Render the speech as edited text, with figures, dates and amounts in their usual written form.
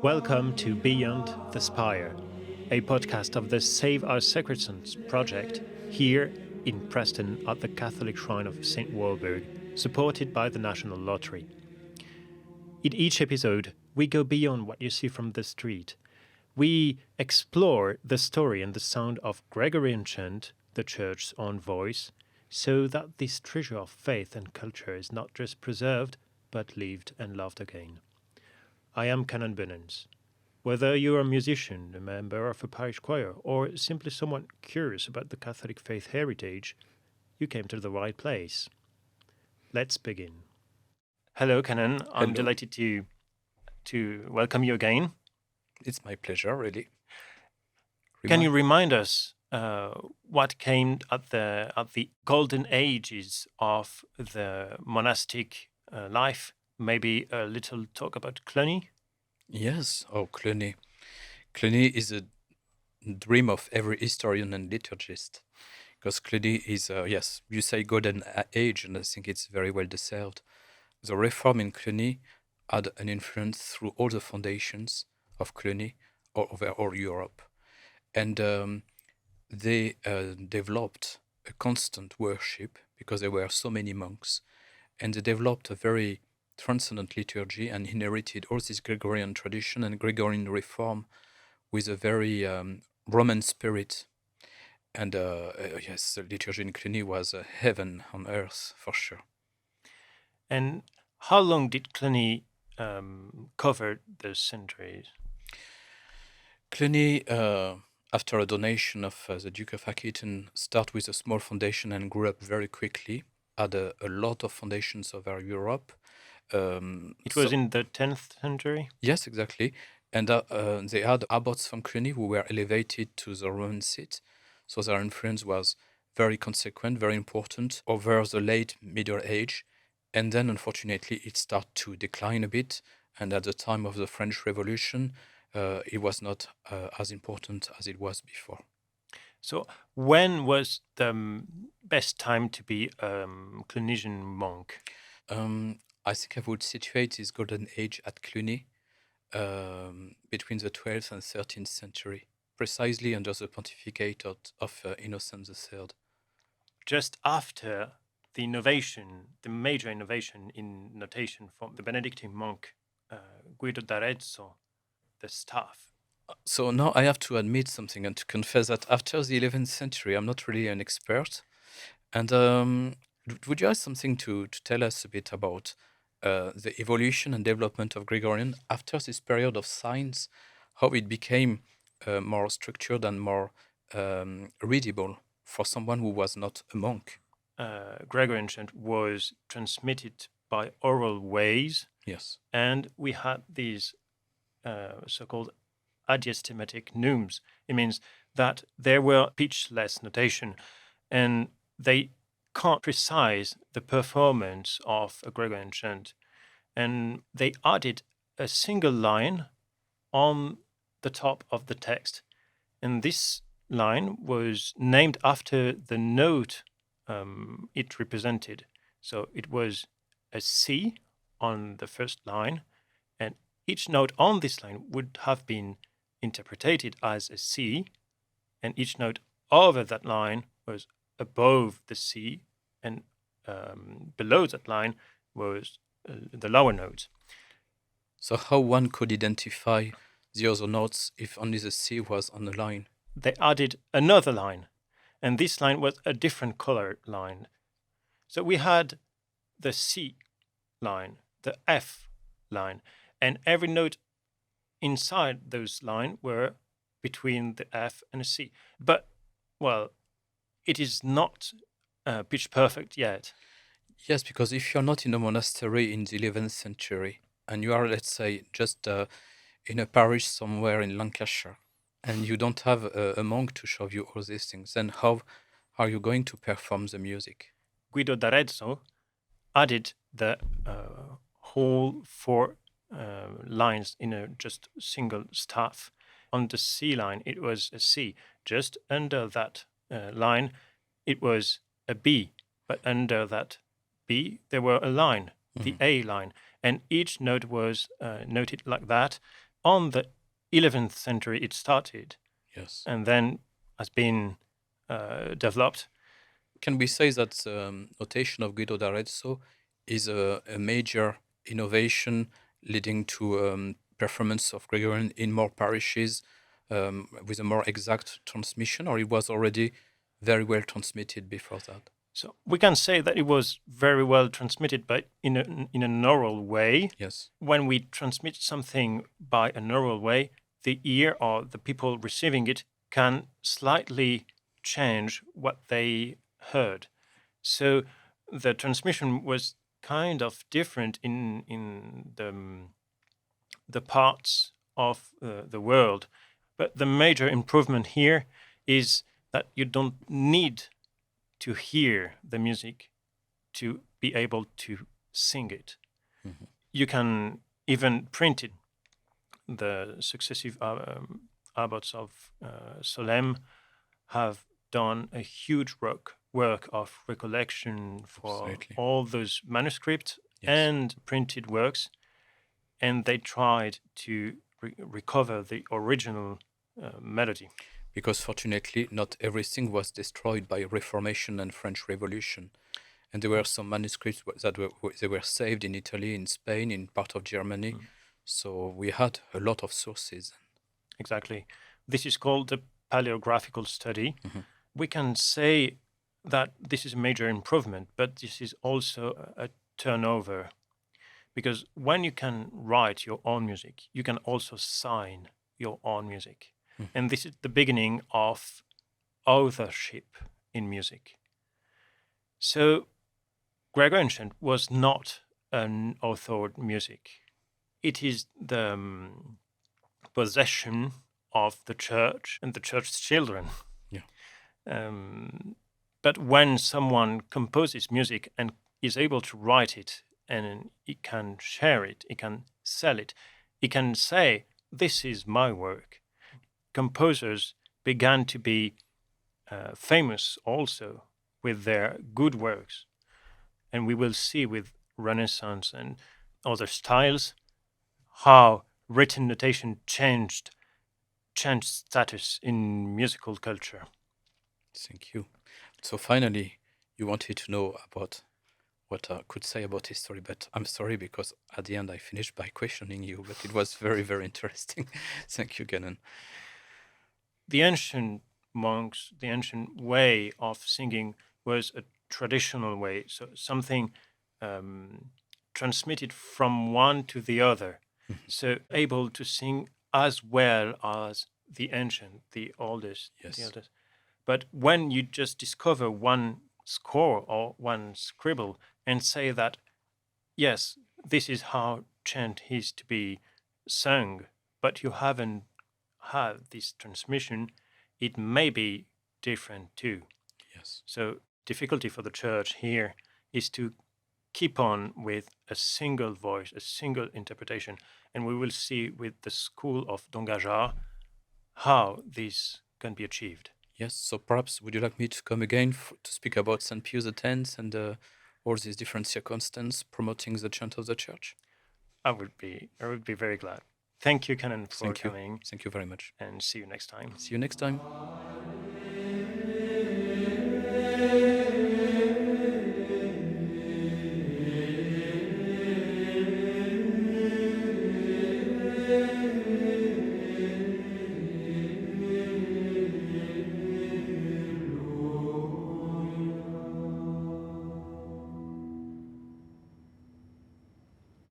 Welcome to Beyond the Spire, a podcast of the Save Our Sacred Sons project here in Preston at the Catholic Shrine of St. Walburg, supported by the National Lottery. In each episode, we go beyond what you see from the street. We explore the story and the sound of Gregorian chant, the Church's own voice, so that this treasure of faith and culture is not just preserved, but lived and loved again. I am Canon Cristofoli. Whether you're a musician, a member of a parish choir, or simply someone curious about the Catholic faith heritage, you came to the right place. Let's begin. Hello, Canon. I'm Hello. delighted to welcome you again. It's my pleasure, really. Can you remind us what came at the golden ages of the monastic life? Maybe a little talk about Cluny? Yes. Oh, Cluny. Cluny is a dream of every historian and liturgist. Because Cluny is, yes, you say golden age, and I think it's very well deserved. The reform in Cluny had an influence through all the foundations of Cluny all over all Europe. And they developed a constant worship because there were so many monks. And they developed a very transcendent liturgy and inherited all this Gregorian tradition and Gregorian reform with a very Roman spirit. And yes, the liturgy in Cluny was heaven on earth for sure. And how long did Cluny cover the centuries? Cluny, after a donation of the Duke of Aquitaine, started with a small foundation and grew up very quickly. Had a lot of foundations over Europe. It was in the 10th century? Yes, exactly. And they had abbots from Cluny who were elevated to the Roman seat. So their influence was very consequent, very important over the late Middle Age. And then, unfortunately, it started to decline a bit. And at the time of the French Revolution, it was not as important as it was before. So when was the best time to be a Clunisian monk? I think I would situate this golden age at Cluny between the 12th and 13th century, precisely under the pontificate of Innocent III. Just after the innovation, the major innovation in notation from the Benedictine monk Guido d'Arezzo, the staff. So now I have to admit something and to confess that after the 11th century, I'm not really an expert. And would you have something to tell us a bit about the evolution and development of Gregorian after this period of science, how it became more structured and more readable for someone who was not a monk? Gregorian chant was transmitted by oral ways. Yes. And we had these so-called adiastematic neumes. It means that there were pitchless notation, and they can't precise the performance of a Gregorian chant. And they added a single line on the top of the text. And this line was named after the note it represented. So it was a C on the first line, and each note on this line would have been interpreted as a C, and each note over that line was above the C, and below that line was the lower note. So how one could identify the other notes if only the C was on the line? They added another line, and this line was a different color line. So we had the C line, the F line, and every note inside those lines were between the F and the C. But, well, it is not pitch perfect yet. Yes, because if you're not in a monastery in the 11th century, and you are, let's say, just in a parish somewhere in Lancashire, and you don't have a monk to show you all these things, then how are you going to perform the music? Guido d'Arezzo added the whole four lines in a just single staff. On the C line, it was a C. Just under that line, it was a B. But under that B, there were a line, the A line. And each note was noted like that. on the 11th century it started, Yes. and then has been developed. Can we say that the notation of Guido d'Arezzo is a major innovation leading to performance of Gregorian in more parishes with a more exact transmission, or it was already very well transmitted before that? So we can say that it was very well transmitted, but in an oral way. Yes. When we transmit something by an oral way, the ear or the people receiving it can slightly change what they heard. So the transmission was kind of different in the parts of the world. But the major improvement here is that you don't need to hear the music to be able to sing it. Mhm. You can even print it. The successive abbots of Solemn have done a huge work of recollection for Absolutely. all those manuscripts Yes. and printed works, and they tried to recover the original melody. Because fortunately, not everything was destroyed by Reformation and French Revolution. And there were some manuscripts that were saved in Italy, in Spain, in part of Germany. So we had a lot of sources. Exactly. This is called the paleographical study. Mhm. We can say that this is a major improvement, but this is also a turnover. Because when you can write your own music, you can also sign your own music. And this is the beginning of authorship in music. So Gregorian chant was not an authored music. It is the possession of the church and the church's children. Yeah. But when someone composes music and is able to write it, and he can share it, he can sell it, he can say, "This is my work." Composers began to be famous also with their good works. And we will see with Renaissance and other styles how written notation changed status in musical culture. Thank you. So finally, you wanted to know about what I could say about history, but I'm sorry because at the end I finished by questioning you, but it was very, very interesting. Thank you, Canon. The ancient monks, the ancient way of singing was a traditional way, so something transmitted from one to the other. So able to sing as well as the ancient, the oldest, Yes. the eldest. But when you just discover one score or one scribble and say that, yes, this is how chant is to be sung, but you haven't had this transmission, it may be different too. Yes. So difficulty for the church here is to keep on with a single voice, a single interpretation. And we will see with the school of Dongajar how this can be achieved. Yes. So perhaps would you like me to come again to speak about St. Pius X and all these different circumstances promoting the chant of the church? I would be very glad. Thank you, Canon, for Thank you. coming. Thank you very much. And see you next time. See you next time.